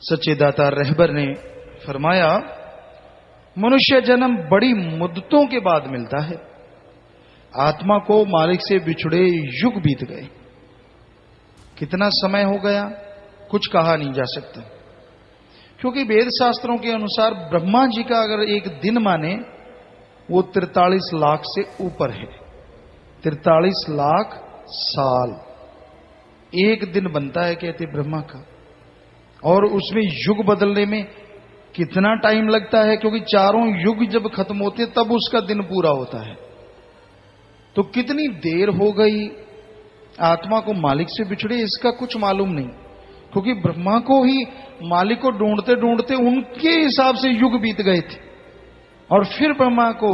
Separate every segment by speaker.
Speaker 1: सच्चे दाता रहबर ने फरमाया, मनुष्य जन्म बड़ी मुद्दतों के बाद मिलता है। आत्मा को मालिक से बिछुड़े युग बीत गए। कितना समय हो गया कुछ कहा नहीं जा सकता, क्योंकि वेद शास्त्रों के अनुसार ब्रह्मा जी का अगर एक दिन माने वो 43 लाख से ऊपर है। 43 लाख साल एक दिन बनता है कहते ब्रह्मा का। और उसमें युग बदलने में कितना टाइम लगता है, क्योंकि चारों युग जब खत्म होते तब उसका दिन पूरा होता है। तो कितनी देर हो गई आत्मा को मालिक से बिछड़े, इसका कुछ मालूम नहीं, क्योंकि ब्रह्मा को ही मालिक को ढूंढते ढूंढते उनके हिसाब से युग बीत गए थे। और फिर ब्रह्मा को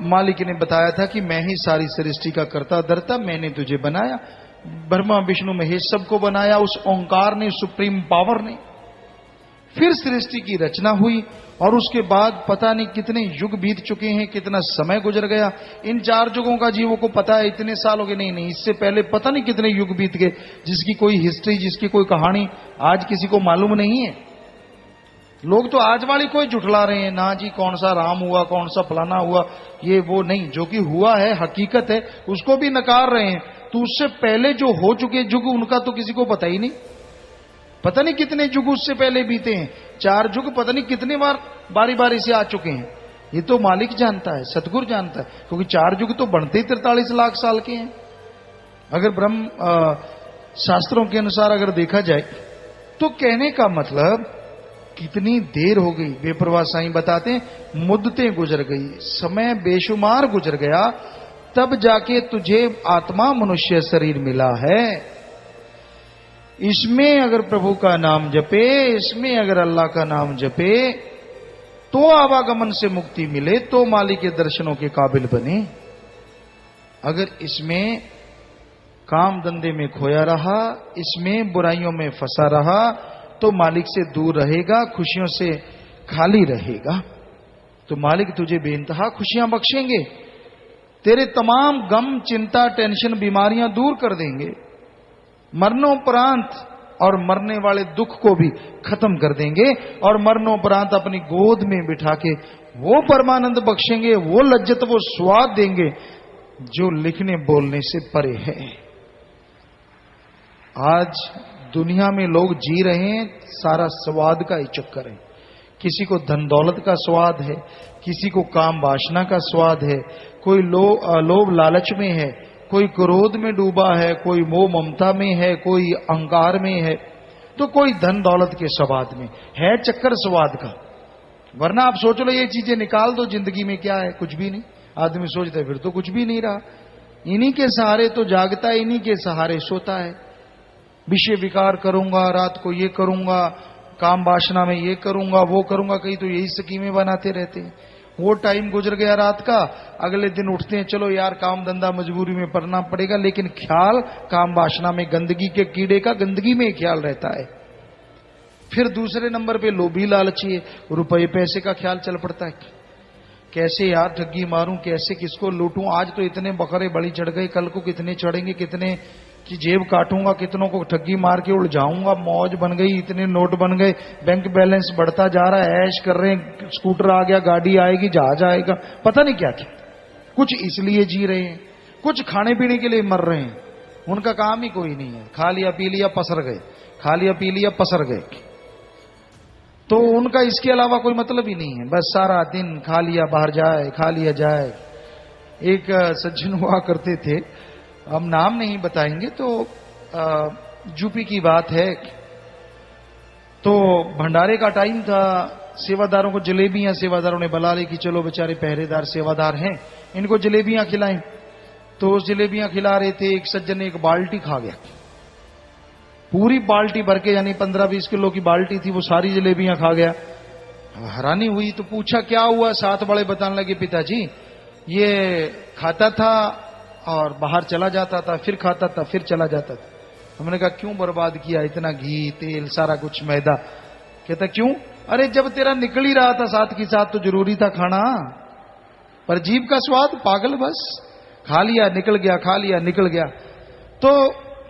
Speaker 1: मालिक ने बताया था कि मैं ही सारी सृष्टि का कर्ता धर्ता, मैंने तुझे बनाया। ब्रह्मा विष्णु महेश सबको बनाया उस ओंकार ने, सुप्रीम पावर ने। फिर सृष्टि की रचना हुई और उसके बाद पता नहीं कितने युग बीत चुके हैं, कितना समय गुजर गया। इन 4 युगों का जीवों को पता है इतने साल हो गए, नहीं, इससे पहले पता नहीं कितने युग बीत गए, जिसकी कोई हिस्ट्री, जिसकी कोई कहानी आज किसी को मालूम नहीं है। लोग तो आज वाली कोई जुटला रहे हैं, ना जी कौन सा राम हुआ, कौन सा फलाना हुआ, ये वो नहीं, जो कि हुआ है हकीकत है उसको भी नकार रहे हैं। तो उससे पहले जो हो चुके युग उनका तो किसी को पता ही नहीं। पता नहीं कितने युग उससे पहले बीते हैं, 4 युग पता नहीं कितने बार बारी बारी से आ चुके हैं। ये तो मालिक जानता है, सतगुरु जानता है, क्योंकि 4 युग तो बढ़ते ही 43 लाख साल के हैं। अगर ब्रह्म शास्त्रों के अनुसार अगर देखा जाए तो कहने का मतलब कितनी देर हो गई। बेपरवाह साईं बताते हैं मुद्दतें गुजर गई, समय बेशुमार गुजर गया, तब जाके तुझे आत्मा मनुष्य शरीर मिला है। इसमें अगर प्रभु का नाम जपे, इसमें अगर अल्लाह का नाम जपे तो आवागमन से मुक्ति मिले, तो मालिक के दर्शनों के काबिल बने। अगर इसमें काम धंधे में खोया रहा, इसमें बुराइयों में फंसा रहा, तो मालिक से दूर रहेगा, खुशियों से खाली रहेगा। तो मालिक तुझे बेइंतहा खुशियां बख्शेंगे, तेरे तमाम गम, चिंता, टेंशन, बीमारियां दूर कर देंगे। मरणोपरांत और मरने वाले दुख को भी खत्म कर देंगे, और मरणोपरांत अपनी गोद में बिठा के वो परमानंद बख्शेंगे, वो लज्जत, वो स्वाद देंगे जो लिखने बोलने से परे है। आज दुनिया में लोग जी रहे हैं सारा स्वाद का ही चक्कर है। किसी को धन दौलत का स्वाद है, किसी को काम वासना का स्वाद है, कोई लोभ लालच में है, कोई क्रोध में डूबा है, कोई मोह ममता में है, कोई अहंकार में है, तो कोई धन दौलत के स्वाद में है। चक्कर स्वाद का। वरना आप सोच लो ये चीजें निकाल दो जिंदगी में, क्या है? कुछ भी नहीं। आदमी सोचता है फिर तो कुछ भी नहीं रहा। इन्हीं के सहारे तो जागता है, इन्हीं के सहारे सोता है। विषय विकार करूंगा, रात को ये करूंगा, काम वासना में ये करूंगा, वो करूंगा, कहीं तो यही स्कीमें बनाते रहते हैं। वो टाइम गुजर गया रात का, अगले दिन उठते हैं चलो यार काम धंधा मजबूरी में करना पड़ेगा, लेकिन ख्याल काम वासना में, गंदगी के कीड़े का गंदगी में ख्याल रहता है। फिर दूसरे नंबर पे लोभी लालची है, रुपये पैसे का ख्याल चल पड़ता है। कैसे यार ठगी मारूं, कैसे किसको लूटूं, आज तो इतने बकरे बड़ी चढ़ गए, कल को कितने चढ़ेंगे, कितने की जेब काटूंगा, कितनों को ठगी मार के उलझाऊंगा, मौज बन गई, इतने नोट बन गए, बैंक बैलेंस बढ़ता जा रहा है, ऐश कर रहे हैं, स्कूटर आ गया, गाड़ी आएगी, जहाज आएगा, पता नहीं क्या क्या। कुछ इसलिए जी रहे हैं, कुछ खाने पीने के लिए मर रहे हैं, उनका काम ही कोई नहीं है। खा लिया पी लिया पसर गए, खा लिया पी लिया पसर गए, तो उनका इसके अलावा कोई मतलब ही नहीं है। बस सारा दिन खा लिया बाहर जाए, खा लिया जाए। एक सज्जन हुआ करते थे, हम नाम नहीं बताएंगे, तो यूपी की बात है। तो भंडारे का टाइम था, सेवादारों को जलेबियां, सेवादारों ने बुला ली कि चलो बेचारे पहरेदार सेवादार हैं, इनको जलेबियां खिलाएं। तो जलेबियां खिला रहे थे, एक सज्जन ने एक बाल्टी खा गया, पूरी बाल्टी भर के, यानी 15-20 किलो की बाल्टी थी, वो सारी जलेबियां खा गया। हैरानी हुई तो पूछा क्या हुआ। साथ बड़े बताने लगे, पिताजी ये खाता था और बाहर चला जाता था, फिर खाता था, फिर चला जाता था। हमने कहा क्यों बर्बाद किया इतना घी तेल सारा कुछ मैदा? कहता क्यों? अरे जब तेरा निकल ही रहा था साथ के साथ तो जरूरी था खाना, पर जीभ का स्वाद पागल, बस खा लिया निकल गया, खा लिया निकल गया। तो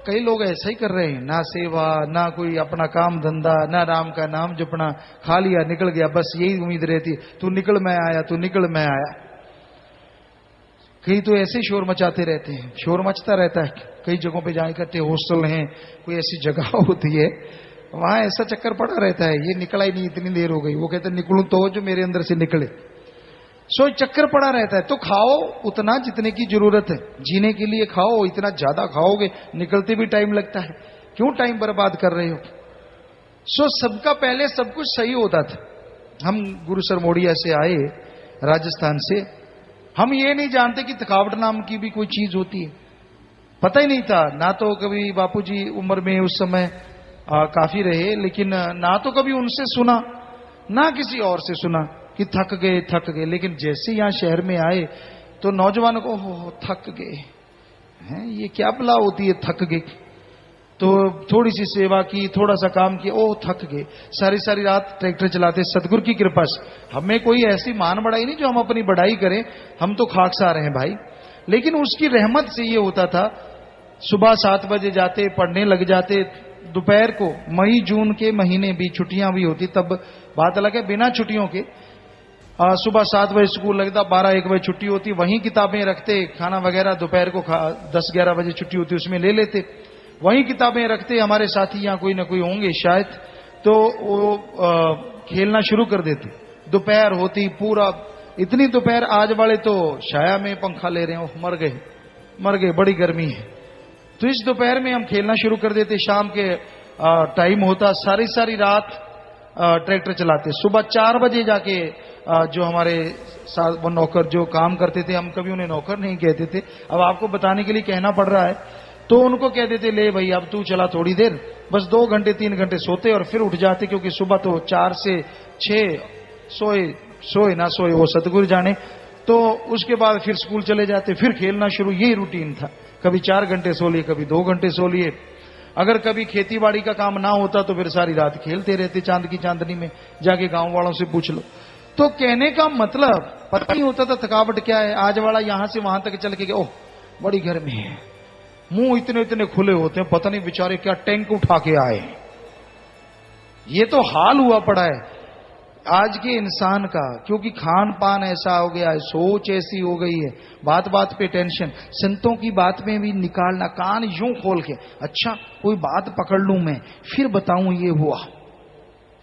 Speaker 1: कई लोग ऐसा ही कर रहे हैं, ना सेवा ना कोई अपना काम धंधा, ना राम का नाम जपना, खा लिया निकल गया, बस यही उम्मीद रहती है तू निकल मैं आया, तू निकल मैं आया। कई तो ऐसे शोर मचाते रहते हैं, शोर मचता रहता है। कई जगहों पे जहाँ इकट्ठे हॉस्टल हैं, कोई ऐसी जगह होती है वहां ऐसा चक्कर पड़ा रहता है, ये निकला ही नहीं, इतनी देर हो गई, वो कहते निकलूं तो जो मेरे अंदर से निकले। सो चक्कर पड़ा रहता है। तो खाओ उतना जितने की जरूरत है, जीने के लिए खाओ, इतना ज्यादा खाओगे निकलते भी टाइम लगता है, क्यों टाइम बर्बाद कर रहे हो। सो सबका पहले सब कुछ सही होता था। हम गुरु सर मोड़िया से आए राजस्थान से, हम ये नहीं जानते कि थकावट नाम की भी कोई चीज होती है, पता ही नहीं था। ना तो कभी बापूजी उम्र में उस समय काफी रहे, लेकिन ना तो कभी उनसे सुना ना किसी और से सुना कि थक गए। लेकिन जैसे यहां शहर में आए तो नौजवानों को हो थक गए हैं, ये क्या बला होती है थक गए। तो थोड़ी सी सेवा की, थोड़ा सा काम किया, ओह थक गए। सारी सारी रात ट्रैक्टर चलाते, सतगुरु की कृपा से। हमें कोई ऐसी मान बढ़ाई नहीं जो हम अपनी बढ़ाई करें, हम तो खाकसार हैं भाई, लेकिन उसकी रहमत से ये होता था। सुबह 7 बजे जाते, पढ़ने लग जाते, दोपहर को मई जून के महीने भी छुट्टियां भी होती, तब बात अलग है, बिना छुट्टियों के सुबह 7 बजे स्कूल लगता, 12-1 बजे छुट्टी होती, वहीं किताबें रखते, खाना वगैरह दोपहर को 10-11 बजे छुट्टी होती उसमें ले लेते, वहीं किताबें रखते। हमारे साथी यहाँ कोई ना कोई होंगे शायद, तो वो खेलना शुरू कर देते। दोपहर होती पूरा, इतनी दोपहर आज वाले तो छाया में पंखा ले रहे हो, मर गए, बड़ी गर्मी है। तो इस दोपहर में हम खेलना शुरू कर देते। शाम के टाइम होता, सारी रात ट्रैक्टर चलाते। सुबह 4 बजे जाके जो हमारे साथ वो नौकर जो काम करते थे, हम कभी उन्हें नौकर नहीं कहते थे, अब आपको बताने के लिए कहना पड़ रहा है, तो उनको कह देते ले भाई अब तू चला थोड़ी देर, बस 2 घंटे 3 घंटे सोते और फिर उठ जाते, क्योंकि सुबह तो 4 से 6 सोए ना सोए वो सतगुरु जाने। तो उसके बाद फिर स्कूल चले जाते, फिर खेलना शुरू, यही रूटीन था। कभी 4 घंटे सो लिए, कभी 2 घंटे सो लिए। अगर कभी खेती बाड़ी का काम ना होता तो फिर सारी रात खेलते रहते, चांद की चांदनी में, जाके गांव वालों से पूछ लो। तो कहने का मतलब पता नहीं होता था थकावट क्या है। आज वाला यहां से वहां तक चल के गया, ओह बड़ी गर्मी है, मुंह इतने खुले होते हैं, पता नहीं बेचारे क्या टैंक उठा के आए। ये तो हाल हुआ पड़ा है आज के इंसान का, क्योंकि खान पान ऐसा हो गया है, सोच ऐसी हो गई है, बात बात पे टेंशन। संतों की बात में भी निकालना, कान यूं खोल के, अच्छा कोई बात पकड़ लूं मैं फिर बताऊं ये हुआ।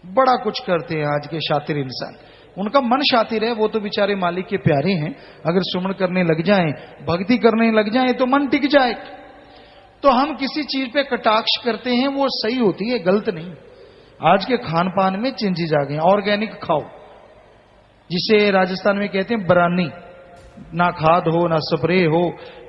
Speaker 1: बड़ा कुछ करते हैं आज के शातिर इंसान, उनका मन शातिर है, वो तो बेचारे मालिक के प्यारे हैं। अगर सुमन करने लग जाएं, भक्ति करने लग जाएं तो मन टिक जाए। तो हम किसी चीज पे कटाक्ष करते हैं, वो सही होती है, गलत नहीं। आज के खान पान में चेंजेस आ गए। ऑर्गेनिक खाओ, जिसे राजस्थान में कहते हैं बरानी, ना खाद हो ना स्प्रे हो,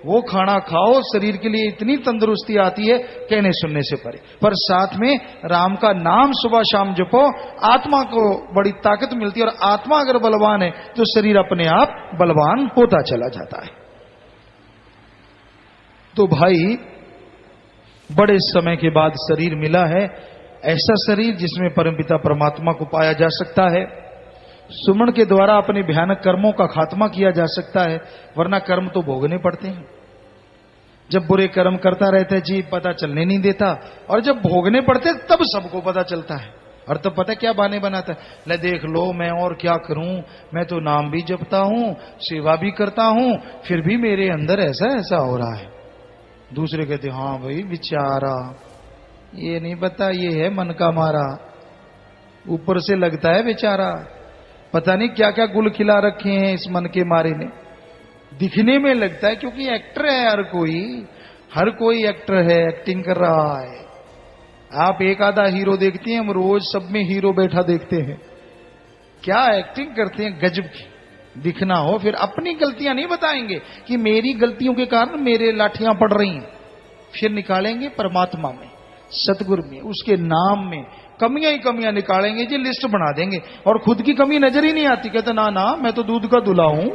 Speaker 1: वो खाना खाओ, शरीर के लिए इतनी तंदुरुस्ती आती है कहने सुनने से परे। पर साथ में राम का नाम सुबह शाम जपो, आत्मा को बड़ी ताकत मिलती है, और आत्मा अगर बलवान है तो शरीर अपने आप बलवान होता चला जाता है। तो भाई बड़े समय के बाद शरीर मिला है, ऐसा शरीर जिसमें परमपिता परमात्मा को पाया जा सकता है। सुमन के द्वारा अपने भयानक कर्मों का खात्मा किया जा सकता है, वरना कर्म तो भोगने पड़ते हैं। जब बुरे कर्म करता रहता है जी, पता चलने नहीं देता, और जब भोगने पड़ते तब सबको पता चलता है। और तब पता क्या बहाने बनाता है, ले देख लो मैं और क्या करूं, मैं तो नाम भी जपता हूं, सेवा भी करता हूं, फिर भी मेरे अंदर ऐसा ऐसा हो रहा है। दूसरे कहते हाँ भाई बेचारा, ये नहीं पता ये है मन का मारा, ऊपर से लगता है बेचारा, पता नहीं क्या क्या गुल खिला रखे हैं इस मन के मारे ने। दिखने में लगता है क्योंकि एक्टर है, हर कोई एक्टर है, एक्टिंग कर रहा है। आप एक आधा हीरो देखते हैं, हम रोज सब में हीरो बैठा देखते हैं, क्या एक्टिंग करते हैं गजब की। दिखना हो फिर अपनी गलतियां नहीं बताएंगे कि मेरी गलतियों के कारण मेरे लाठियां पड़ रही हैं, फिर निकालेंगे परमात्मा में, सतगुरु में, उसके नाम में कमियां ही कमियां निकालेंगे जी, लिस्ट बना देंगे। और खुद की कमी नजर ही नहीं आती, कहते ना ना मैं तो दूध का दूल्हा हूं।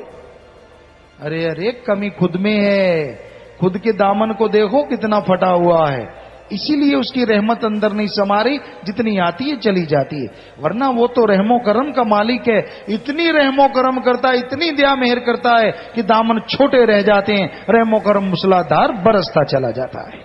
Speaker 1: अरे कमी खुद में है, खुद के दामन को देखो कितना फटा हुआ है, इसीलिए उसकी रहमत अंदर नहीं समा रही, जितनी आती है चली जाती है। वरना वो तो रहमो करम का मालिक है, इतनी रहमो करम करता है, इतनी दया मेहर करता है कि दामन छोटे रह जाते हैं, रहमो करम मूसलाधार बरसता चला जाता है।